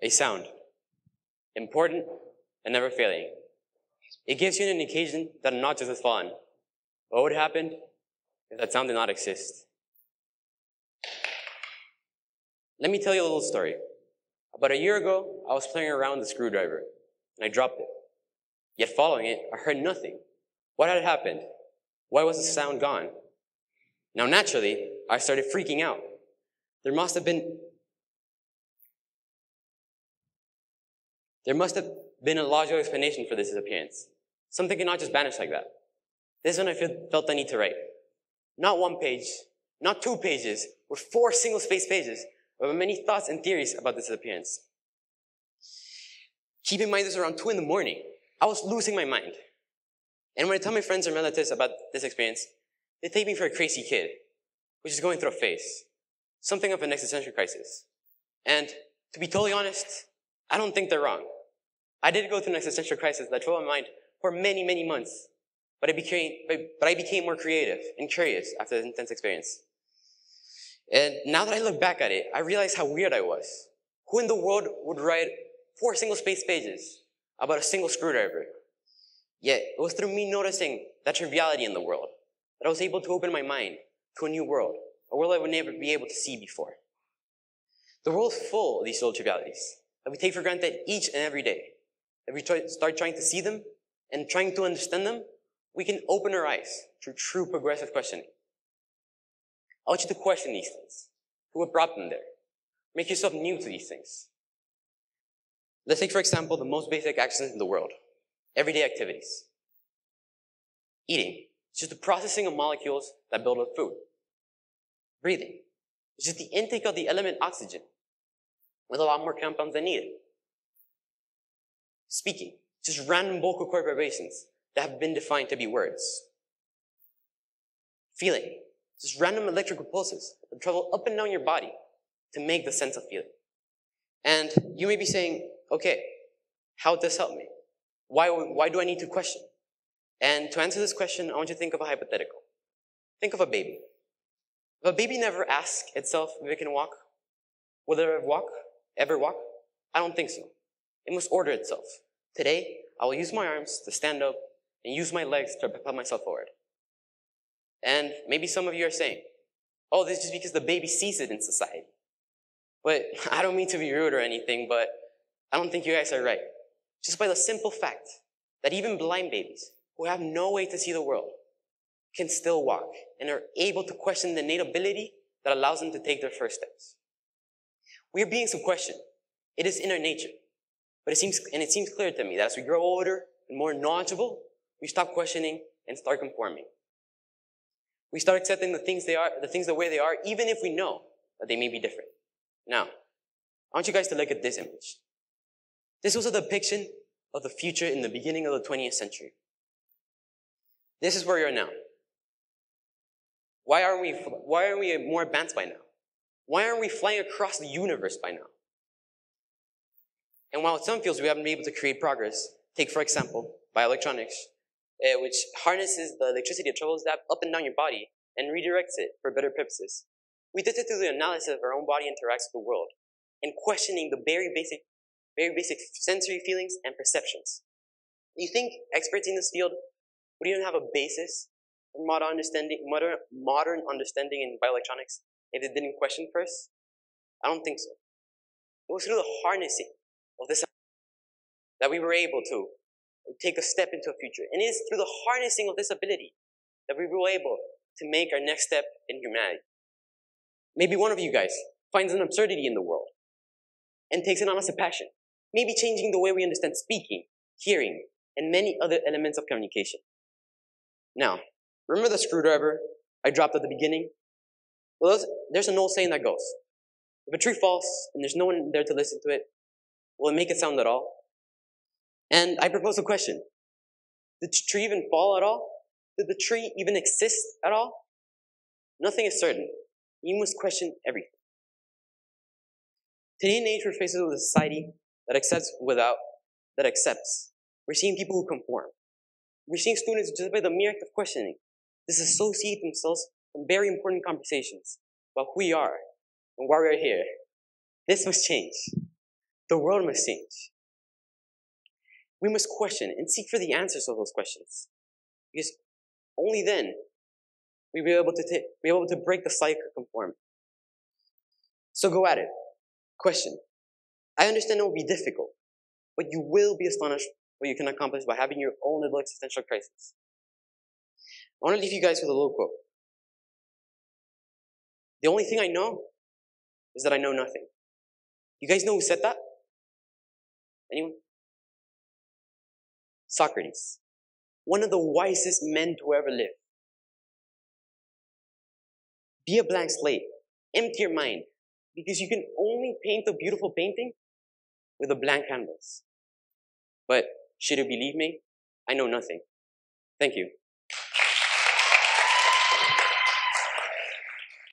A sound. Important and never failing. It gives you an indication that a notch has fallen. What would happen if that sound did not exist? Let me tell you a little story. About a year ago, I was playing around with a screwdriver, and I dropped it. Yet following it, I heard nothing. What had happened? Why was the sound gone? Now naturally, I started freaking out. There must have been a logical explanation for this disappearance. Something cannot just vanish like that. This is when I felt the need to write. Not one page, not 2 pages, or 4 single-spaced pages, but many thoughts and theories about this disappearance. Keep in mind this was around 2 in the morning. I was losing my mind. And when I tell my friends and relatives about this experience, they take me for a crazy kid, which is going through a phase. Something of an existential crisis. And to be totally honest, I don't think they're wrong. I did go through an existential crisis that troubled my mind for many, many months. But I became more creative and curious after this intense experience. And now that I look back at it, I realize how weird I was. Who in the world would write 4 single-spaced pages about a single screwdriver? Yet, it was through me noticing that triviality in the world that I was able to open my mind to a new world, a world I would never be able to see before. The world is full of these little trivialities that we take for granted each and every day. If we start trying to see them and trying to understand them, we can open our eyes through true progressive questioning. I want you to question these things. Who brought them there? Make yourself new to these things. Let's take, for example, the most basic actions in the world. Everyday activities. Eating. It's just the processing of molecules that build up food. Breathing. It's just the intake of the element oxygen with a lot more compounds than needed. Speaking. Just random vocal cord vibrations that have been defined to be words. Feeling. Just random electrical pulses that travel up and down your body to make the sense of feeling. And you may be saying, okay, how does this help me? Why do I need to question? And to answer this question, I want you to think of a hypothetical. Think of a baby. If a baby never asks itself if it can walk, will it ever walk? I don't think so. It must order itself. Today, I will use my arms to stand up and use my legs to propel myself forward. And maybe some of you are saying, oh, this is just because the baby sees it in society. But I don't mean to be rude or anything, but I don't think you guys are right. Just by the simple fact that even blind babies who have no way to see the world can still walk and are able to question the innate ability that allows them to take their first steps. We are beings who question. It is in our nature. But it seems clear to me that as we grow older and more knowledgeable, we stop questioning and start conforming. We start accepting the things the way they are, even if we know that they may be different. Now, I want you guys to look at this image. This was a depiction of the future in the beginning of the 20th century. This is where we are now. Why aren't we more advanced by now? Why aren't we flying across the universe by now? And while in some fields we haven't been able to create progress, take for example, bioelectronics, which harnesses the electricity that travels that up and down your body and redirects it for better purposes. We did it through the analysis of our own body interacts with the world and questioning the very basic sensory feelings and perceptions. Do you think experts in this field would even have a basis for modern understanding in bioelectronics if they didn't question first? I don't think so. It was through the harnessing of this that we were able to take a step into a future. And it is through the harnessing of this ability that we were able to make our next step in humanity. Maybe one of you guys finds an absurdity in the world and takes it on as a passion, maybe changing the way we understand speaking, hearing, and many other elements of communication. Now, remember the screwdriver I dropped at the beginning? Well, there's an old saying that goes, if a tree falls and there's no one there to listen to it, will it make a sound at all? And I propose a question. Did the tree even fall at all? Did the tree even exist at all? Nothing is certain. You must question everything. Today in age, we're faced with a society that accepts. We're seeing people who conform. We're seeing students just by the mere act of questioning disassociate themselves from very important conversations about who we are and why we're here. This must change. The world must change. We must question and seek for the answers to those questions. Because only then we'll be able to break the cycle of conformity. So go at it. Question. I understand it will be difficult, but you will be astonished what you can accomplish by having your own little existential crisis. I want to leave you guys with a little quote. The only thing I know is that I know nothing. You guys know who said that? Anyone? Socrates. One of the wisest men to ever live. Be a blank slate. Empty your mind. Because you can only paint a beautiful painting with a blank canvas. But should you believe me? I know nothing. Thank you.